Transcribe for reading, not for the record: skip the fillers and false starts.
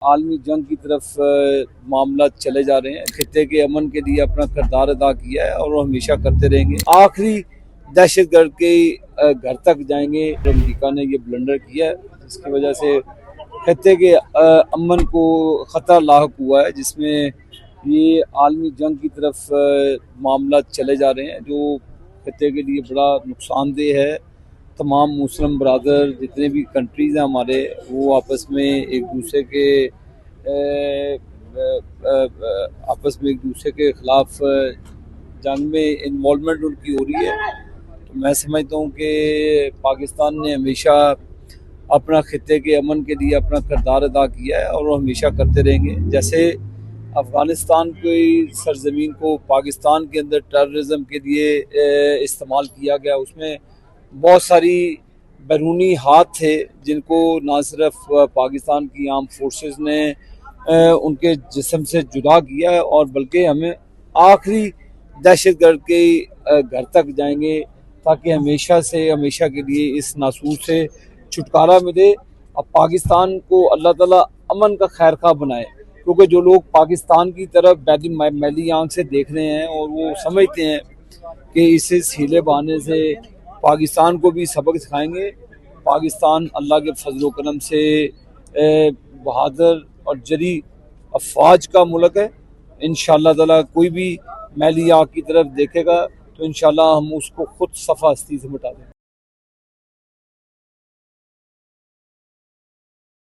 आलमी जंग की तरफ मामला चले जा रहे हैं। खित्ते के अमन के लिए अपना किरदार अदा किया है और वो हमेशा करते रहेंगे। आखिरी दहशतगर्द के घर तक जाएंगे। अमेरिका ने ये ब्लंडर किया है जिसकी वजह से खित्ते के अमन को खतरा लाहक हुआ है, जिसमें ये आलमी जंग की तरफ मामला चले जा रहे हैं, जो खित्ते के लिए बड़ा नुकसानदेह है। तमाम मुस्लिम बरादर जितने भी कंट्रीज़ हैं हमारे, वो आपस में एक दूसरे के ख़िलाफ़ जंग में इन्वॉल्वमेंट उनकी हो रही है। तो मैं समझता हूँ कि पाकिस्तान ने हमेशा अपना खित्ते के अमन के लिए अपना किरदार अदा किया है और वो हमेशा करते रहेंगे। जैसे अफ़गानिस्तान की सरजमीन को पाकिस्तान के अंदर टेररिज्म के लिए इस्तेमाल किया गया, उसमें बहुत सारी बैरूनी हाथ थे जिनको ना सिर्फ पाकिस्तान की आर्म फोर्सेस ने उनके जिस्म से जुदा किया है, और बल्कि हमें आखिरी दहशतगर्द के घर तक जाएंगे ताकि हमेशा के लिए इस नासूर से छुटकारा मिले। अब पाकिस्तान को अल्लाह ताला अमन का खैर खा बनाए, क्योंकि जो लोग पाकिस्तान की तरफ मैली आंख से देख रहे हैं और वो समझते हैं कि इस हीले बहाने से पाकिस्तान को भी सबक सिखाएंगे। पाकिस्तान अल्लाह के फजल करम से बहादुर और जरी अफवाज का मुल्क है। इंशाअल्लाह ताला कोई भी मैली आँख की तरफ देखेगा तो इंशाअल्लाह हम उसको खुद सफ़ा हस्ती से मिटा देंगे।